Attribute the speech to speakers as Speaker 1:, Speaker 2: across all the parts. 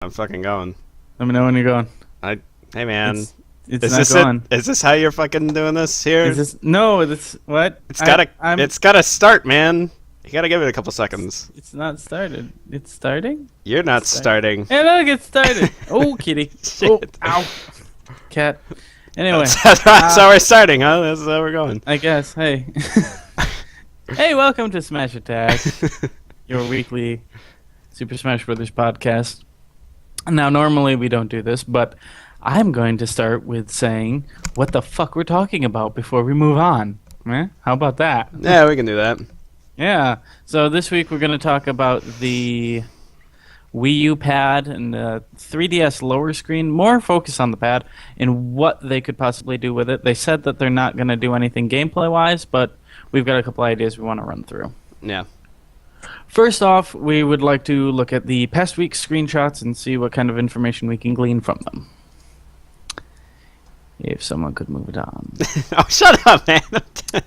Speaker 1: I'm fucking going.
Speaker 2: Let me know when you're going.
Speaker 1: Hey man,
Speaker 2: It's
Speaker 1: is
Speaker 2: not
Speaker 1: this
Speaker 2: going.
Speaker 1: it? Is this how you're fucking doing this here?
Speaker 2: Is this no? It's what?
Speaker 1: It's gotta start, man. You gotta give it a couple seconds.
Speaker 2: It's not started. It's starting.
Speaker 1: You're not starting.
Speaker 2: Hey, look, it's started. Oh, kitty. Oh,
Speaker 1: Shit.
Speaker 2: ow. Cat. Anyway,
Speaker 1: So we're starting, huh? That's how we're going.
Speaker 2: I guess. Hey. Hey, welcome to Smash Attack, your weekly Super Smash Brothers podcast. Now, normally we don't do this, but I'm going to start with saying what the fuck we're talking about before we move on. Eh? How about that?
Speaker 1: Yeah, we can do that.
Speaker 2: Yeah. So this week we're going to talk about the Wii U pad and the 3DS lower screen, more focus on the pad and what they could possibly do with it. They said that they're not going to do anything gameplay-wise, but we've got a couple ideas we want to run through.
Speaker 1: Yeah.
Speaker 2: First off, we would like to look at the past week's screenshots and see what kind of information we can glean from them. If someone could move it on.
Speaker 1: Oh, shut up, man.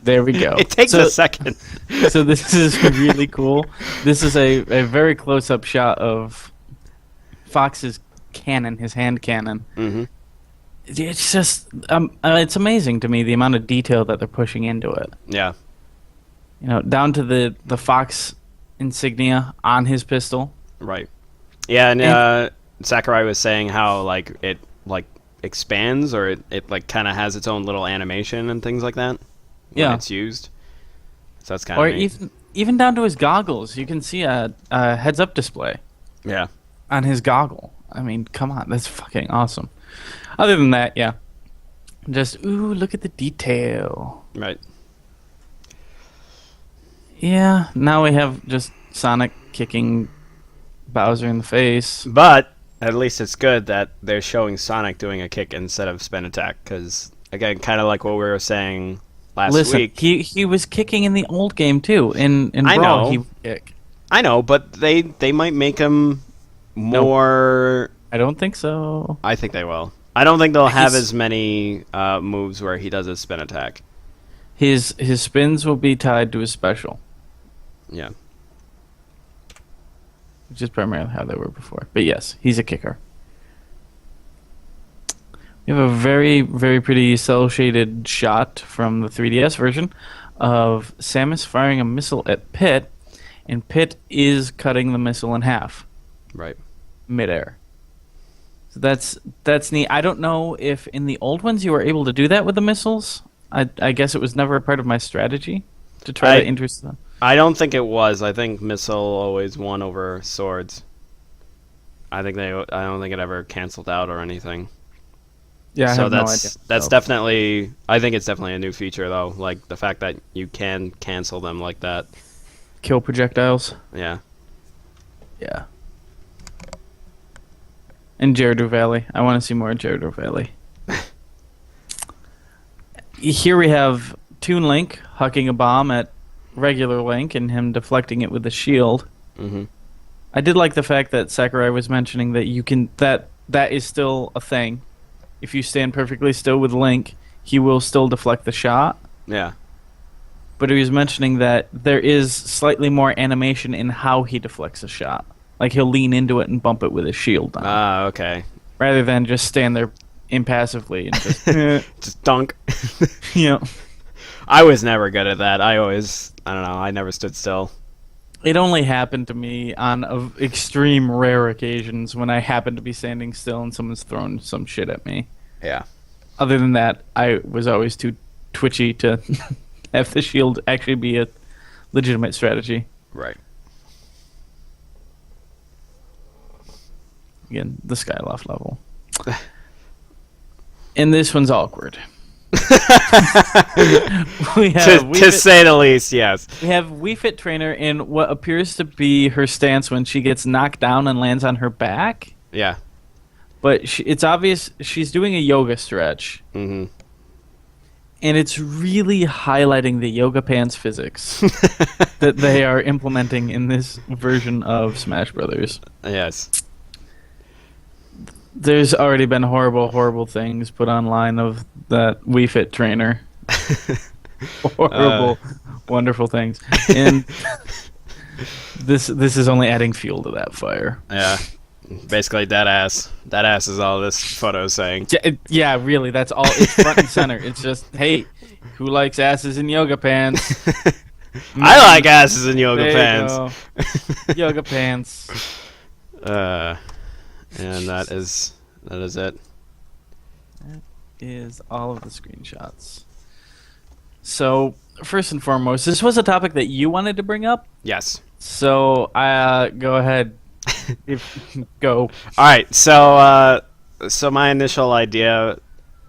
Speaker 2: There we go.
Speaker 1: It takes a second.
Speaker 2: So this is really cool. This is a very close-up shot of Fox's cannon, his hand cannon.
Speaker 1: Mm-hmm.
Speaker 2: It's just, it's amazing to me the amount of detail that they're pushing into it.
Speaker 1: Yeah.
Speaker 2: You know, down to the Fox insignia on his pistol.
Speaker 1: Right. Yeah, and Sakurai was saying how it expands, or it kind of has its own little animation and things like that when it's used. So that's kind of neat.
Speaker 2: Even down to his goggles, you can see a heads-up display.
Speaker 1: Yeah.
Speaker 2: On his goggle. I mean, come on, that's fucking awesome. Other than that, yeah, just ooh, look at the detail.
Speaker 1: Right.
Speaker 2: Yeah. Now we have just Sonic kicking Bowser in the face.
Speaker 1: But at least it's good that they're showing Sonic doing a kick instead of spin attack, because, again, kind of like what we were saying last week.
Speaker 2: He was kicking in the old game, too. In
Speaker 1: I
Speaker 2: Brawl,
Speaker 1: know.
Speaker 2: he would kick.
Speaker 1: I know, but they might make him more...
Speaker 2: I don't think so.
Speaker 1: I think they will. I don't think they'll have as many moves where he does a spin attack.
Speaker 2: His spins will be tied to his special.
Speaker 1: Yeah.
Speaker 2: Which is primarily how they were before. But yes, he's a kicker. We have a very, very pretty cel-shaded shot from the 3DS version of Samus firing a missile at Pit, and Pit is cutting the missile in half.
Speaker 1: Right.
Speaker 2: Midair. So that's neat. I don't know if in the old ones you were able to do that with the missiles. I guess it was never a part of my strategy to try to interest them.
Speaker 1: I don't think it was. I think missile always won over swords. I don't think it ever canceled out or anything.
Speaker 2: Yeah, I have no idea.
Speaker 1: That's definitely. I think it's definitely a new feature though. Like the fact that you can cancel them like that.
Speaker 2: Kill projectiles.
Speaker 1: Yeah.
Speaker 2: Yeah. And Gerudo Valley. I want to see more Gerudo Valley. Here we have Toon Link hucking a bomb at regular Link and him deflecting it with a shield.
Speaker 1: Mm-hmm.
Speaker 2: I did like the fact that Sakurai was mentioning that you can that is still a thing. If you stand perfectly still with Link, he will still deflect the shot.
Speaker 1: Yeah.
Speaker 2: But he was mentioning that there is slightly more animation in how he deflects a shot. Like he'll lean into it and bump it with his shield on.
Speaker 1: Ah, okay.
Speaker 2: Rather than just stand there impassively and just
Speaker 1: just dunk.
Speaker 2: You know.
Speaker 1: I was never good at that. I don't know, I never stood still.
Speaker 2: It only happened to me on extreme rare occasions when I happened to be standing still and someone's throwing some shit at me.
Speaker 1: Yeah.
Speaker 2: Other than that, I was always too twitchy to have the shield actually be a legitimate strategy.
Speaker 1: Right.
Speaker 2: Again, the Skyloft level. And this one's awkward. We have
Speaker 1: to say the least, yes.
Speaker 2: We have Wii Fit Trainer in what appears to be her stance when she gets knocked down and lands on her back.
Speaker 1: Yeah.
Speaker 2: But it's obvious she's doing a yoga stretch.
Speaker 1: Mm-hmm.
Speaker 2: And it's really highlighting the yoga pants physics that they are implementing in this version of Smash Brothers.
Speaker 1: Yes.
Speaker 2: There's already been horrible things put online of that Wii Fit Trainer. Horrible, wonderful things. And this is only adding fuel to that fire.
Speaker 1: Yeah. Basically, dead ass. Dead ass is all this photo is saying.
Speaker 2: Yeah, really, that's all. It's front and center. It's just, hey, who likes asses in yoga pants?
Speaker 1: I like asses in yoga pants.
Speaker 2: Yoga pants.
Speaker 1: And that is it.
Speaker 2: That is all of the screenshots. So, first and foremost, this was a topic that you wanted to bring up?
Speaker 1: Yes.
Speaker 2: So, go ahead. Go.
Speaker 1: All right. So my initial idea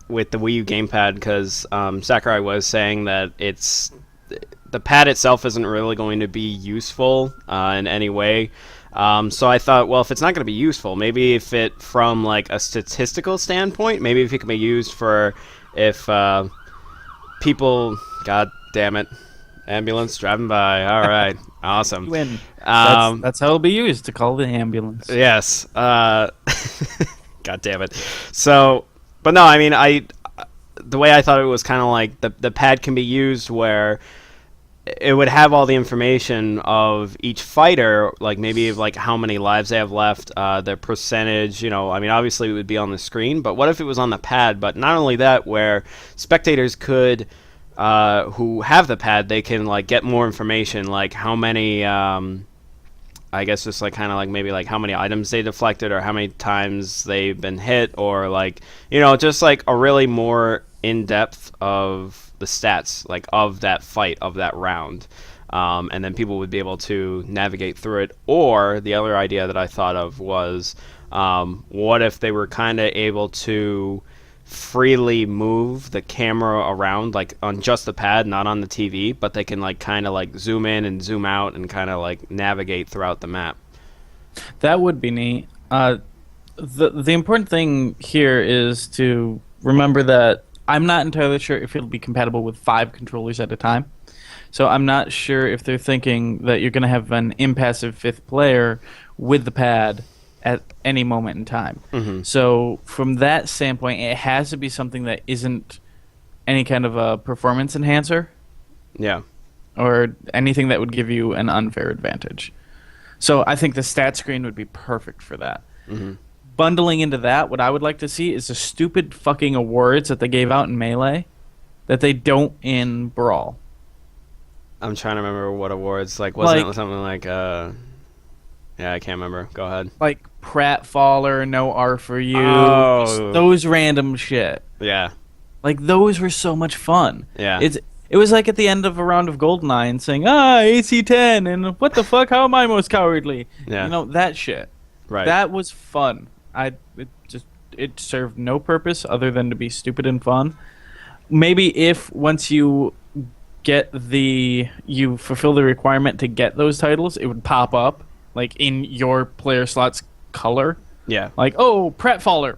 Speaker 1: with the Wii U Gamepad, because Sakurai was saying that the pad itself isn't really going to be useful in any way. So I thought, well, if it's not going to be useful, maybe if it, from like a statistical standpoint, maybe if it can be used for if people, god damn it, ambulance driving by. All right, awesome.
Speaker 2: You win. That's how it'll be used, to call the ambulance.
Speaker 1: Yes. God damn it. So, but no, I mean, the way I thought it was kind of like the pad can be used where it would have all the information of each fighter, like maybe like how many lives they have left, their percentage, I mean, obviously it would be on the screen, but what if it was on the pad? But not only that, where spectators could, who have the pad, they can like get more information, like how many, I guess just like kind of like maybe like how many items they deflected or how many times they've been hit, or like, just like a really more in-depth of the stats, like of that fight, of that round, and then people would be able to navigate through it. Or the other idea that I thought of was, what if they were kind of able to freely move the camera around, like on just the pad, not on the TV, but they can like kind of like zoom in and zoom out and kind of like navigate throughout the map.
Speaker 2: That would be neat. The important thing here is to remember that I'm not entirely sure if it'll be compatible with 5 controllers at a time. So I'm not sure if they're thinking that you're going to have an impassive 5th player with the pad at any moment in time. Mm-hmm. So from that standpoint, it has to be something that isn't any kind of a performance enhancer.
Speaker 1: Yeah.
Speaker 2: Or anything that would give you an unfair advantage. So I think the stat screen would be perfect for that. Mm-hmm. Bundling into that, what I would like to see is the stupid fucking awards that they gave out in Melee that they don't in Brawl.
Speaker 1: I'm trying to remember what awards. Like, wasn't it something like, yeah, I can't remember. Go ahead.
Speaker 2: Like Pratfaller, no R for you.
Speaker 1: Oh.
Speaker 2: Those random shit.
Speaker 1: Yeah.
Speaker 2: Like, those were so much fun.
Speaker 1: Yeah.
Speaker 2: It was like at the end of a round of GoldenEye and saying, AC 10, and what the fuck, how am I most cowardly?
Speaker 1: Yeah.
Speaker 2: That shit.
Speaker 1: Right.
Speaker 2: That was fun. It served no purpose other than to be stupid and fun. Maybe if once you you fulfill the requirement to get those titles, it would pop up like in your player slot's color.
Speaker 1: Yeah.
Speaker 2: Like, oh, Pratfaller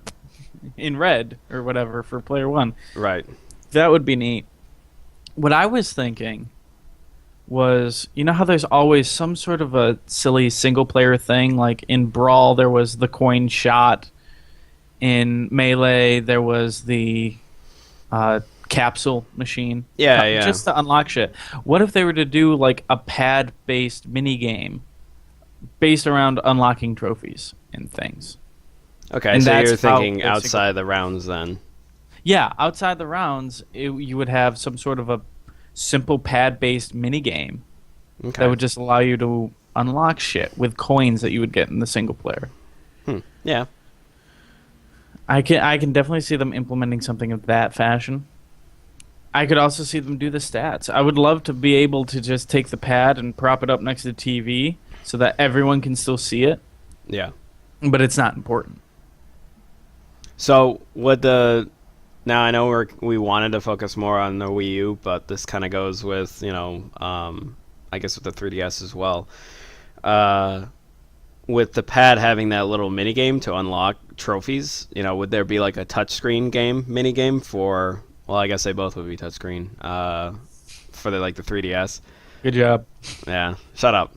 Speaker 2: in red or whatever for player 1.
Speaker 1: Right.
Speaker 2: That would be neat. What I was thinking was, how there's always some sort of a silly single-player thing? Like in Brawl, there was the coin shot. In Melee, there was the capsule machine.
Speaker 1: Yeah.
Speaker 2: Just to unlock shit. What if they were to do like a pad-based mini-game based around unlocking trophies and things?
Speaker 1: Okay, and so you're thinking outside the rounds then.
Speaker 2: Yeah, outside the rounds, you would have some sort of a simple pad-based mini-game that would just allow you to unlock shit with coins that you would get in the single player.
Speaker 1: Yeah.
Speaker 2: I can definitely see them implementing something of that fashion. I could also see them do the stats. I would love to be able to just take the pad and prop it up next to the TV so that everyone can still see it.
Speaker 1: Yeah.
Speaker 2: But it's not important.
Speaker 1: So now I know we wanted to focus more on the Wii U, but this kind of goes with, I guess with the 3DS as well. With the pad having that little mini game to unlock trophies, would there be like a touchscreen mini game for? Well, I guess they both would be touchscreen for the 3DS.
Speaker 2: Good job.
Speaker 1: Yeah, shut up.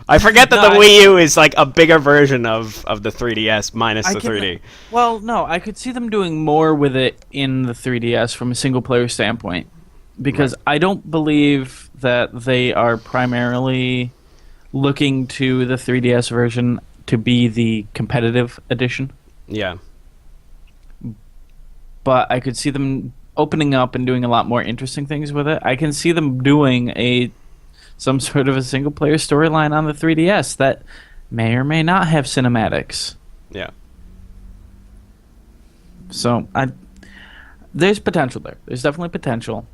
Speaker 1: I forget that the Wii U is like a bigger version of the 3DS minus the 3D.
Speaker 2: Well, no, I could see them doing more with it in the 3DS from a single player standpoint, because I don't believe that they are primarily looking to the 3DS version to be the competitive edition.
Speaker 1: Yeah.
Speaker 2: But I could see them opening up and doing a lot more interesting things with it. I can see them doing some sort of a single player storyline on the 3DS that may or may not have cinematics.
Speaker 1: Yeah.
Speaker 2: So there's potential there. There's definitely potential.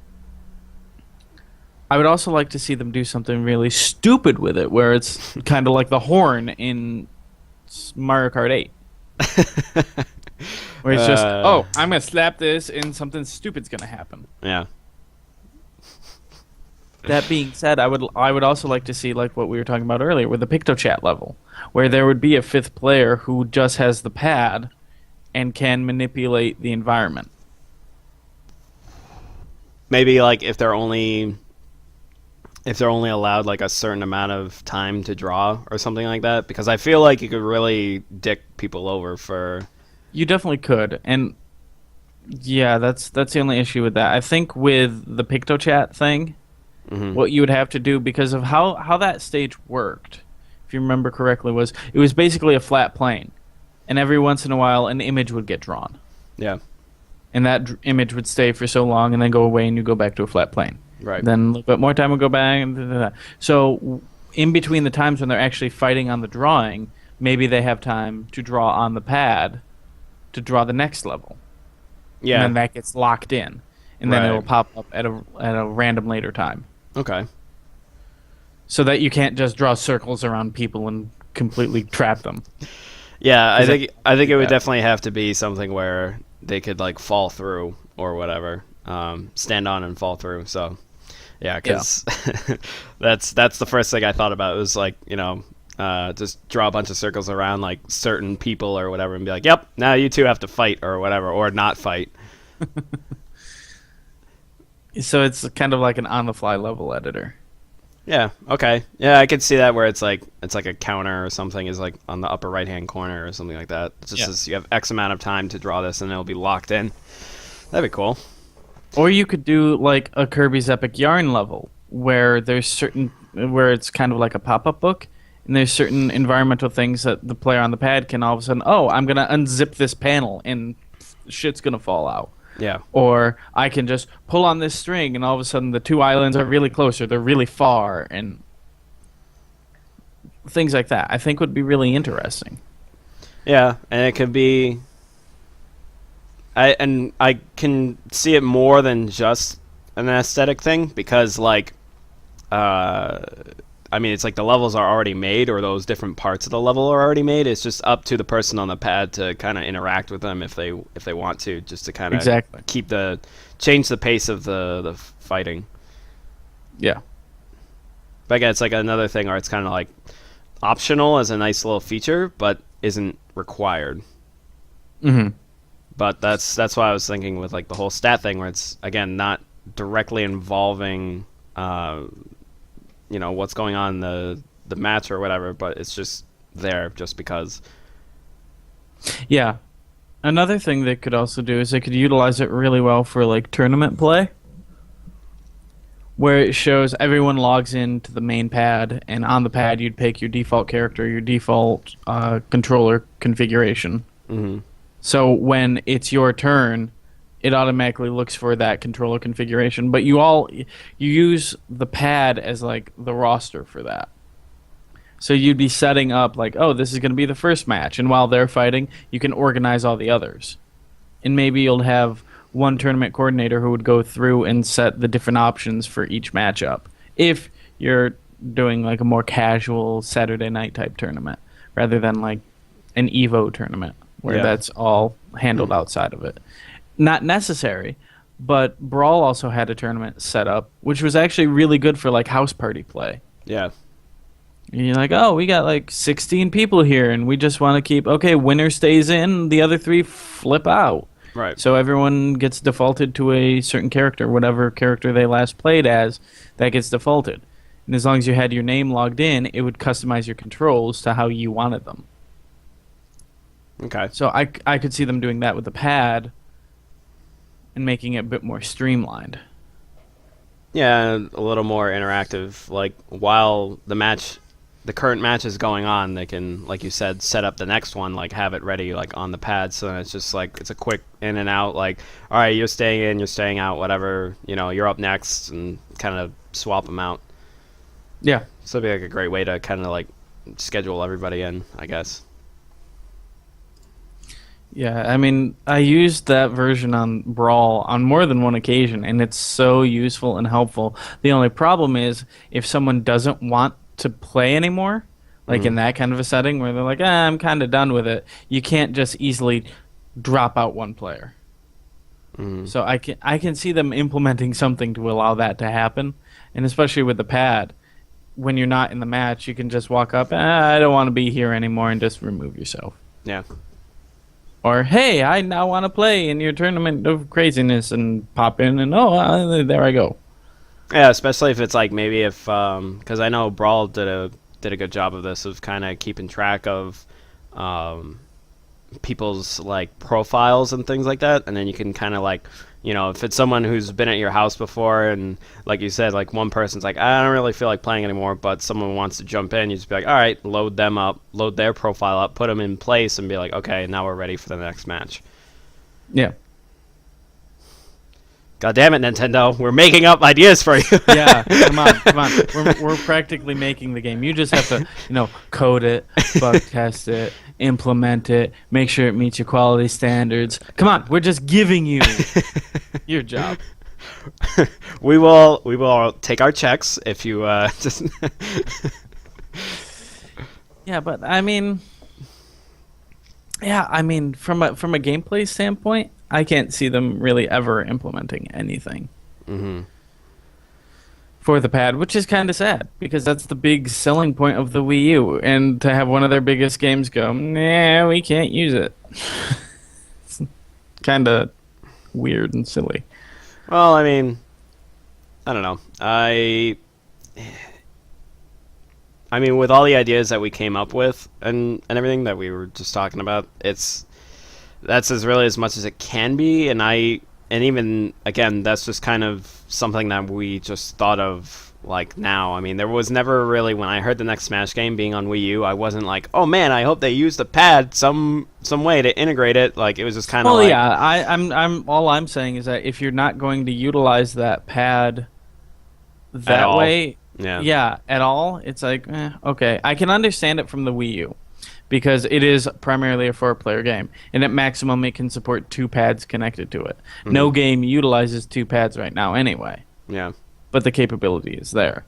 Speaker 2: I would also like to see them do something really stupid with it, where it's kind of like the horn in Mario Kart 8. Where it's just, oh, I'm going to slap this and something stupid's going to happen.
Speaker 1: Yeah.
Speaker 2: That being said, I would also like to see like what we were talking about earlier with the PictoChat level, where there would be a fifth player who just has the pad and can manipulate the environment.
Speaker 1: Maybe like if they're only allowed like a certain amount of time to draw or something like that, because I feel like you could really dick people over for.
Speaker 2: You definitely could, and yeah, that's the only issue with that. I think with the PictoChat thing, what you would have to do, because of how that stage worked, if you remember correctly, was it was basically a flat plane, and every once in a while an image would get drawn.
Speaker 1: Yeah.
Speaker 2: And that image would stay for so long and then go away and you go back to a flat plane.
Speaker 1: Right.
Speaker 2: Then a little bit more time would go back. And so in between the times when they're actually fighting on the drawing, maybe they have time to draw on the pad to draw the next level.
Speaker 1: Yeah.
Speaker 2: And then that gets locked in. And then it'll pop up at a random later time.
Speaker 1: Okay.
Speaker 2: So that you can't just draw circles around people and completely trap them.
Speaker 1: Yeah, I think it would definitely have to be something where they could like fall through or whatever, stand on and fall through. So, yeah, because that's the first thing I thought about. It was like, just draw a bunch of circles around like certain people or whatever, and be like, "Yep, now you two have to fight or whatever, or not fight."
Speaker 2: So it's kind of like an on-the-fly level editor.
Speaker 1: Yeah. Okay. Yeah, I could see that where it's like a counter or something is like on the upper right-hand corner or something like that. It just says you have X amount of time to draw this, and it'll be locked in. That'd be cool.
Speaker 2: Or you could do like a Kirby's Epic Yarn level where where it's kind of like a pop-up book, and there's certain environmental things that the player on the pad can all of a sudden, oh, I'm gonna unzip this panel and shit's gonna fall out.
Speaker 1: Yeah.
Speaker 2: Or I can just pull on this string and all of a sudden the two islands are really close or they're really far, and things like that I think would be really interesting.
Speaker 1: Yeah, and it could be I can see it more than just an aesthetic thing, because like it's like the levels are already made, or those different parts of the level are already made. It's just up to the person on the pad to kind of interact with them if they want to, just to kind of change the pace of the fighting.
Speaker 2: Yeah.
Speaker 1: But again, it's like another thing where it's kind of like optional as a nice little feature, but isn't required.
Speaker 2: Mm-hmm.
Speaker 1: But that's why I was thinking with like the whole stat thing, where it's again not directly involving what's going on in the match or whatever, but it's just there just because.
Speaker 2: Yeah. Another thing they could also do is they could utilize it really well for like tournament play, where it shows everyone logs into the main pad, and on the pad you'd pick your default character, your default controller configuration.
Speaker 1: Mm-hmm.
Speaker 2: So when it's your turn, it automatically looks for that controller configuration, but you use the pad as like the roster for that. So you'd be setting up like, oh, this is going to be the first match, and while they're fighting, you can organize all the others. And maybe you'll have one tournament coordinator who would go through and set the different options for each matchup, if you're doing like a more casual Saturday night type tournament rather than like an Evo tournament where that's all handled outside of it. Not necessary, but Brawl also had a tournament set up, which was actually really good for like house party play.
Speaker 1: Yeah.
Speaker 2: And you're like, oh, we got like 16 people here, and we just want to keep, okay, winner stays in, the other 3 flip out.
Speaker 1: Right.
Speaker 2: So everyone gets defaulted to a certain character, whatever character they last played as, that gets defaulted. And as long as you had your name logged in, it would customize your controls to how you wanted them.
Speaker 1: Okay.
Speaker 2: So I could see them doing that with the pad and making it a bit more streamlined.
Speaker 1: Yeah, a little more interactive. Like while the match the current match is going on, they can, like you said, set up the next one, like have it ready like on the pad. So then it's just like it's a quick in and out. Like, all right, you're staying in, you're staying out, whatever. You're up next, and kind of swap them out.
Speaker 2: Yeah.
Speaker 1: So it'd be like a great way to kind of like schedule everybody in, I guess.
Speaker 2: Yeah, I mean, I used that version on Brawl on more than one occasion, and it's so useful and helpful. The only problem is if someone doesn't want to play anymore, like in that kind of a setting where they're like, I'm kind of done with it, you can't just easily drop out one player. So I can see them implementing something to allow that to happen, and especially with the pad, when you're not in the match, you can just walk up, I don't want to be here anymore, and just remove yourself.
Speaker 1: Yeah.
Speaker 2: Or, hey, I now want to play in your tournament of craziness, and pop in, and there I go.
Speaker 1: Yeah, especially if it's like maybe if because I know Brawl did a good job of this, of kind of keeping track of people's like profiles and things like that, and then you can kind of like, if it's someone who's been at your house before, and like you said, like one person's like, I don't really feel like playing anymore, but someone wants to jump in, you just be like, all right, load them up, load their profile up, put them in place, and be like, okay, now we're ready for the next match.
Speaker 2: Yeah.
Speaker 1: God damn it, Nintendo, we're making up ideas for you.
Speaker 2: Yeah, come on. We're practically making the game. You just have to, code it, bug test it, implement it, make sure it meets your quality standards. Come on, we're just giving you your job.
Speaker 1: We will take our checks if you just.
Speaker 2: Yeah, but I mean, from a gameplay standpoint, I can't see them really ever implementing anything for the pad, which is kind of sad because that's the big selling point of the Wii U, and to have one of their biggest games go, nah, we can't use it. It's kind of weird and silly.
Speaker 1: Well, I mean, I don't know. I mean, with all the ideas that we came up with and everything that we were just talking about, that's really as much as it can be, and even again, that's just kind of something that we just thought of like now. I mean, there was never really, when I heard the next Smash game being on Wii U, I wasn't like, oh man, I hope they use the pad some way to integrate it. Like, it was just kind of like,
Speaker 2: yeah, I'm all I'm saying is that if you're not going to utilize that pad that way, at all, it's like, okay, I can understand it from the Wii U, because it is primarily a 4-player game, and at maximum it can support 2 pads connected to it. No game utilizes 2 pads right now anyway.
Speaker 1: Yeah.
Speaker 2: But the capability is there.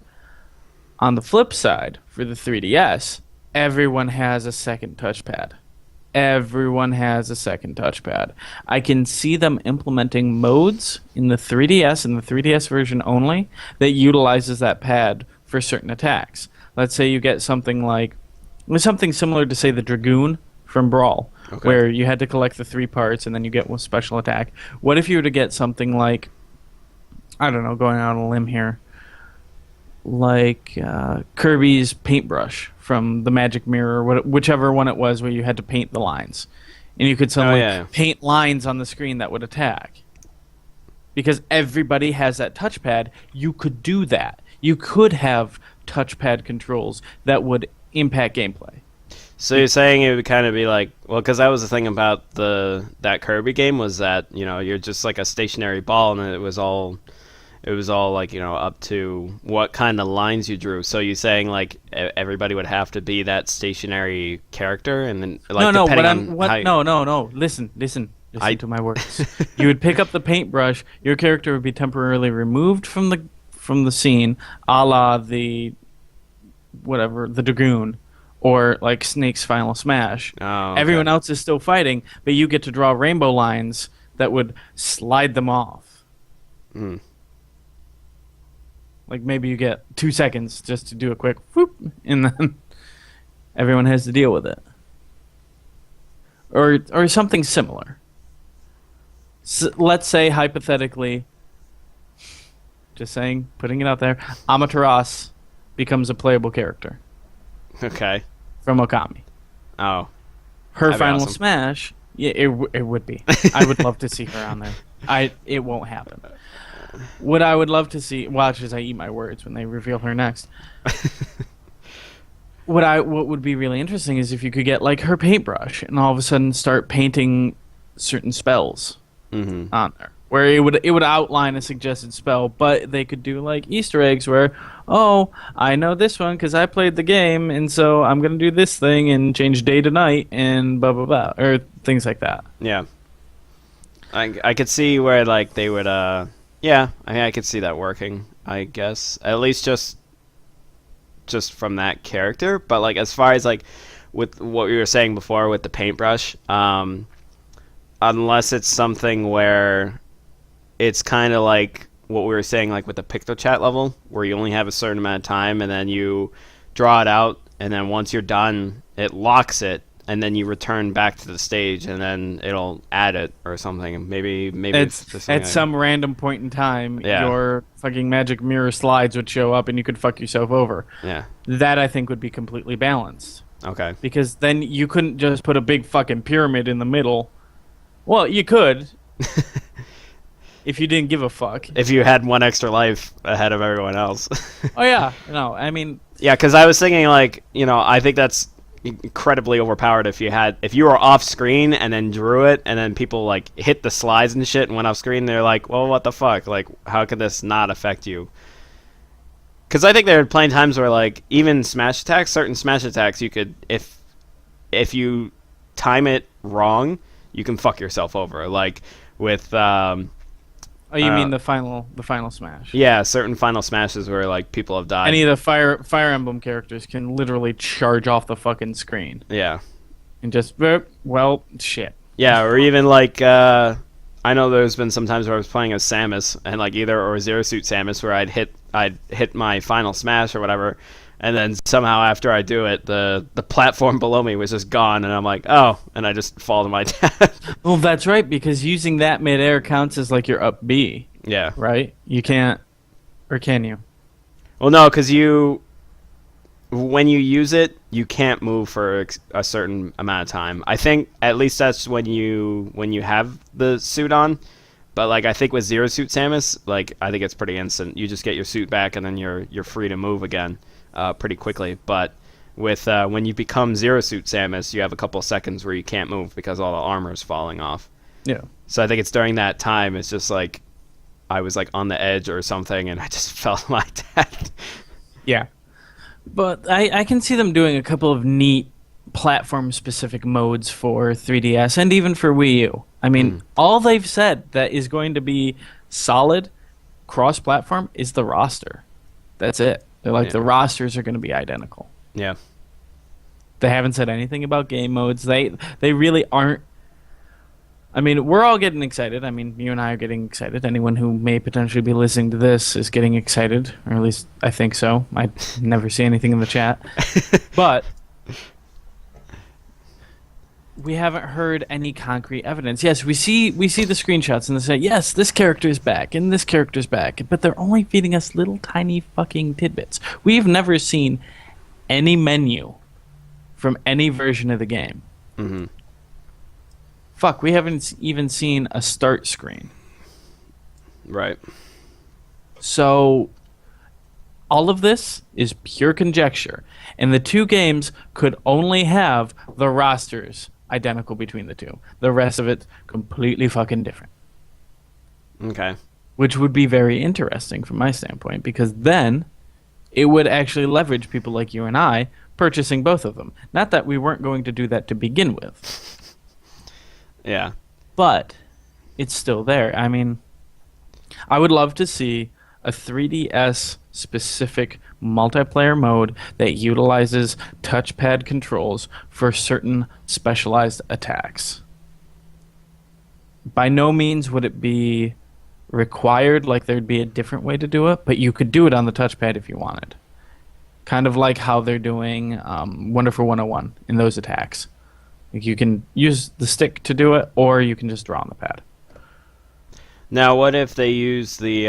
Speaker 2: On the flip side, for the 3DS, everyone has a second touchpad. I can see them implementing modes in the 3DS and the 3DS version only that utilizes that pad for certain attacks. Let's say you get something similar to, say, the Dragoon from Brawl, where you had to collect the 3 parts and then you get one special attack. What if you were to get something like, I don't know, going out on a limb here, like Kirby's paintbrush from the Magic Mirror, whichever one it was, where you had to paint the lines, and you could suddenly paint lines on the screen that would attack. Because everybody has that touchpad, you could do that. You could have touchpad controls that would impact gameplay.
Speaker 1: So you're saying it would kind of be like, well, because that was the thing about that Kirby game, was that, you're just like a stationary ball, and it was all like, up to what kind of lines you drew. So you're saying like everybody would have to be that stationary character, and then like
Speaker 2: no, listen to my words. You would pick up the paintbrush, your character would be temporarily removed from the scene, a la the Dragoon, or like Snake's Final Smash.
Speaker 1: Oh, okay.
Speaker 2: Everyone else is still fighting, but you get to draw rainbow lines that would slide them off. Like maybe you get 2 seconds just to do a quick whoop, and then everyone has to deal with it. Or something similar. So let's say, hypothetically, just saying, putting it out there, Amaterasu becomes a playable character.
Speaker 1: Okay.
Speaker 2: From Okami.
Speaker 1: Oh.
Speaker 2: Her Final Smash, yeah, it would be. I would love to see her on there. It won't happen. What I would love to see, watch as I eat my words when they reveal her next. what would be really interesting is if you could get like her paintbrush and all of a sudden start painting certain spells on there, where it would outline a suggested spell, but they could do like Easter eggs where, oh, I know this one because I played the game, and so I'm gonna do this thing and change day to night and blah blah blah, or things like that.
Speaker 1: Yeah, I could see where like they would yeah, I could see that working, I guess, at least just from that character. But like as far as like with what we were saying before with the paintbrush, unless it's something where it's kind of like what we were saying, like with the PictoChat level, where you only have a certain amount of time, and then you draw it out, and then once you're done, it locks it, and then you return back to the stage, and then it'll add it or something. Maybe
Speaker 2: it's at some random point in time, your fucking magic mirror slides would show up, and you could fuck yourself over.
Speaker 1: Yeah,
Speaker 2: that I think would be completely balanced.
Speaker 1: Okay,
Speaker 2: because then you couldn't just put a big fucking pyramid in the middle. Well, you could. If you didn't give a fuck.
Speaker 1: If you had one extra life ahead of everyone else.
Speaker 2: Oh, yeah. No, I mean...
Speaker 1: Yeah, because I was thinking, like, I think that's incredibly overpowered if you were off screen and then drew it, and then people, like, hit the slides and shit and went off screen, they're like, well, what the fuck? Like, how could this not affect you? Because I think there are plenty of times where, like, even certain smash attacks, you could, if you time it wrong, you can fuck yourself over. Like, with...
Speaker 2: Oh, you mean the final smash?
Speaker 1: Yeah, certain final smashes where like people have died.
Speaker 2: Any of the Fire Emblem characters can literally charge off the fucking screen.
Speaker 1: Yeah.
Speaker 2: And just shit.
Speaker 1: Yeah, or even like I know there's been some times where I was playing as Samus and like or Zero Suit Samus where I'd hit my final smash or whatever, and then somehow after I do it, the platform below me was just gone, and I'm like, oh, and I just fall to my death.
Speaker 2: Well, that's right, because using that midair counts as like your up B.
Speaker 1: Yeah.
Speaker 2: Right? You can't, or can you?
Speaker 1: Well, no, because when you use it, you can't move for a certain amount of time. I think at least that's when you have the suit on. But like I think with Zero Suit Samus, like I think it's pretty instant. You just get your suit back, and then you're free to move again. Pretty quickly, but with when you become Zero Suit Samus, you have a couple seconds where you can't move because all the armor is falling off.
Speaker 2: Yeah.
Speaker 1: So I think it's during that time. It's just like I was like on the edge or something, and I just fell to my death.
Speaker 2: Yeah, but I can see them doing a couple of neat platform-specific modes for 3DS and even for Wii U. I mean, all they've said that is going to be solid cross-platform is the roster. That's it. They're like, the rosters are going to be identical.
Speaker 1: Yeah.
Speaker 2: They haven't said anything about game modes. They really aren't. I mean, we're all getting excited. I mean, you and I are getting excited. Anyone who may potentially be listening to this is getting excited, or at least I think so. I never see anything in the chat. But we haven't heard any concrete evidence. Yes, we see the screenshots and they say, yes, this character is back and this character is back, but they're only feeding us little tiny fucking tidbits. We've never seen any menu from any version of the game.
Speaker 1: Mm-hmm.
Speaker 2: Fuck, we haven't even seen a start screen.
Speaker 1: Right.
Speaker 2: So all of this is pure conjecture, and the two games could only have the rosters identical between the two. The rest of it completely fucking different.
Speaker 1: Okay.
Speaker 2: Which would be very interesting from my standpoint, because then it would actually leverage people like you and I purchasing both of them. Not that we weren't going to do that to begin with.
Speaker 1: Yeah.
Speaker 2: But it's still there. I mean, I would love to see a 3DS specific multiplayer mode that utilizes touchpad controls for certain specialized attacks. By no means would it be required, like there'd be a different way to do it, but you could do it on the touchpad if you wanted. Kind of like how they're doing Wonderful 101 in those attacks. Like you can use the stick to do it, or you can just draw on the pad.
Speaker 1: Now, what if they use the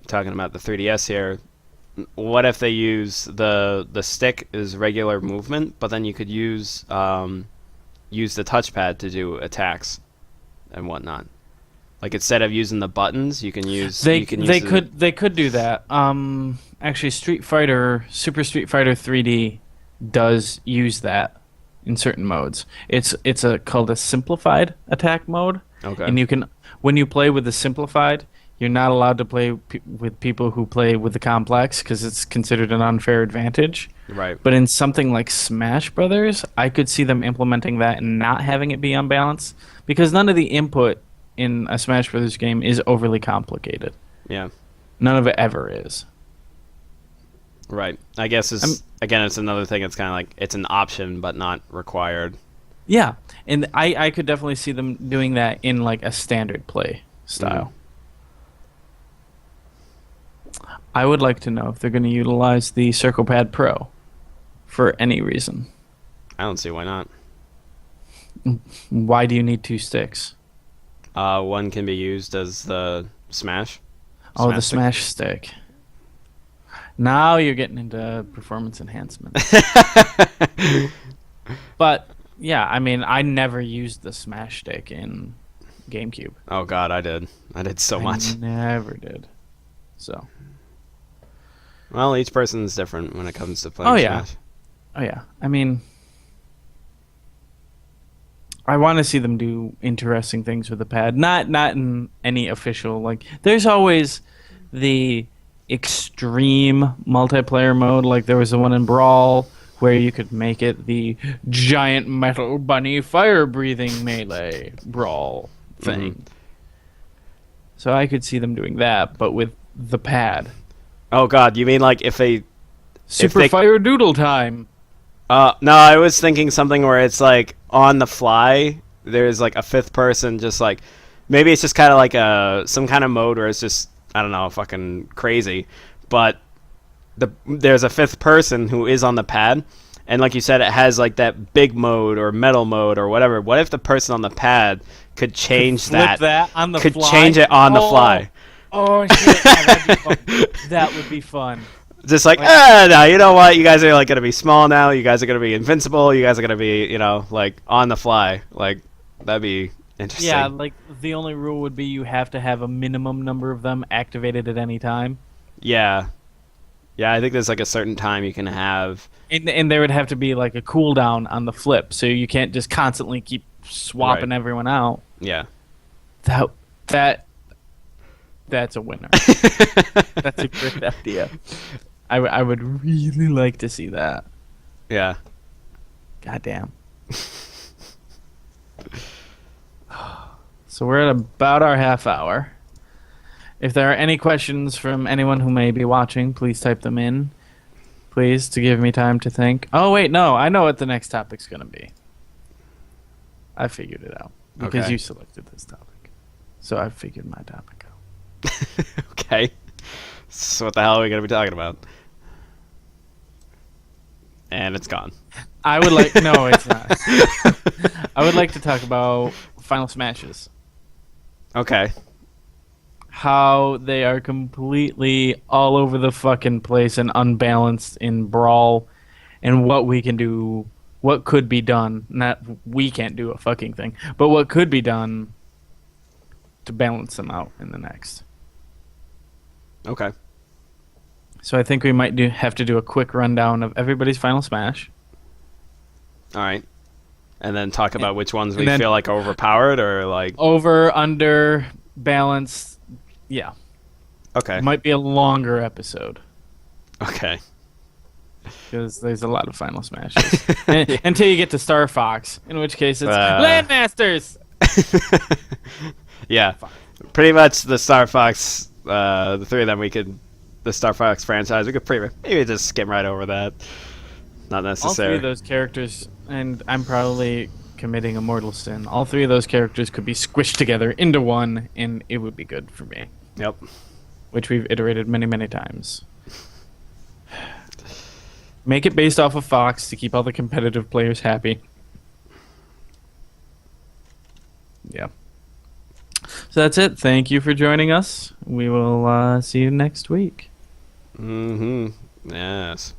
Speaker 1: talking about the 3DS here? What if they use the stick as regular movement, but then you could use the touchpad to do attacks and whatnot? Like instead of using the buttons, you can use. They
Speaker 2: could do that. Actually, Super Street Fighter 3D does use that in certain modes. It's called a simplified attack mode.
Speaker 1: Okay.
Speaker 2: And you can, when you play with the simplified, you're not allowed to play with people who play with the complex because it's considered an unfair advantage.
Speaker 1: Right.
Speaker 2: But in something like Smash Brothers, I could see them implementing that and not having it be unbalanced because none of the input in a Smash Brothers game is overly complicated.
Speaker 1: Yeah.
Speaker 2: None of it ever is.
Speaker 1: Right. I guess it's another thing. It's kind of like it's an option but not required.
Speaker 2: Yeah, and I could definitely see them doing that in like a standard play style. I would like to know if they're going to utilize the Circle Pad Pro for any reason.
Speaker 1: I don't see why not.
Speaker 2: Why do you need 2 sticks?
Speaker 1: One can be used as the Smash.
Speaker 2: Oh, the Smash stick. Now you're getting into performance enhancement. But yeah, I mean, I never used the Smash stick in GameCube.
Speaker 1: Oh God, I did. I did so much.
Speaker 2: I never did. So.
Speaker 1: Well, each person's different when it comes to playing Smash.
Speaker 2: Oh yeah. I mean, I want to see them do interesting things with the pad. Not in any official like. There's always the extreme multiplayer mode. Like there was the one in Brawl where you could make it the giant metal bunny fire breathing melee brawl thing. Mm-hmm. So I could see them doing that, but with the pad.
Speaker 1: Oh God, you mean like if they
Speaker 2: fire doodle time?
Speaker 1: No, I was thinking something where it's like on the fly. There's like a 5th person, just like maybe it's just kind of like some kind of mode where it's just I don't know, fucking crazy, but there's a 5th person who is on the pad, and like you said, it has like that big mode or metal mode or whatever. What if the person on the pad could change
Speaker 2: that on the
Speaker 1: could
Speaker 2: fly?
Speaker 1: Change it on the fly?
Speaker 2: Oh shit! Yeah, that'd be fun. That would be fun.
Speaker 1: Just like, no, you know what? You guys are like gonna be small now. You guys are gonna be invincible. You guys are gonna be, like on the fly. Like that'd be interesting.
Speaker 2: Yeah, like the only rule would be you have to have a minimum number of them activated at any time.
Speaker 1: Yeah. Yeah, I think there's like a certain time you can have.
Speaker 2: And there would have to be like a cooldown on the flip, so you can't just constantly keep swapping everyone out.
Speaker 1: Yeah.
Speaker 2: That's a winner. That's a great idea. I would really like to see that.
Speaker 1: Yeah.
Speaker 2: Goddamn. So we're at about our half hour. If there are any questions from anyone who may be watching, please type them in. Please, to give me time to think. Oh, wait, no. I know what the next topic's going to be. I figured it out. Because you selected this topic. So I figured my topic out.
Speaker 1: Okay. So what the hell are we going to be talking about? And it's gone.
Speaker 2: I would like... No, it's not. I would like to talk about Final Smashes.
Speaker 1: Okay.
Speaker 2: How they are completely all over the fucking place and unbalanced in Brawl, and what we can do, what could be done. Not we can't do a fucking thing, but what could be done to balance them out in the next.
Speaker 1: Okay.
Speaker 2: So I think we might have to do a quick rundown of everybody's Final Smash.
Speaker 1: All right. And then talk about which ones we feel like are overpowered or like...
Speaker 2: Over, under, balanced. Yeah.
Speaker 1: Okay.
Speaker 2: It might be a longer episode.
Speaker 1: Okay.
Speaker 2: Because there's a lot of Final Smashes. Until you get to Star Fox, in which case it's Landmasters!
Speaker 1: Yeah. Pretty much the Star Fox, the 3 of them, the Star Fox franchise, we could maybe just skim right over that. Not necessary.
Speaker 2: All 3 of those characters, and I'm probably committing a mortal sin, all 3 of those characters could be squished together into one, and it would be good for me.
Speaker 1: Yep.
Speaker 2: Which we've iterated many, many times. Make it based off of Fox to keep all the competitive players happy. Yeah. So that's it. Thank you for joining us. We will see you next week.
Speaker 1: Mm-hmm. Yes.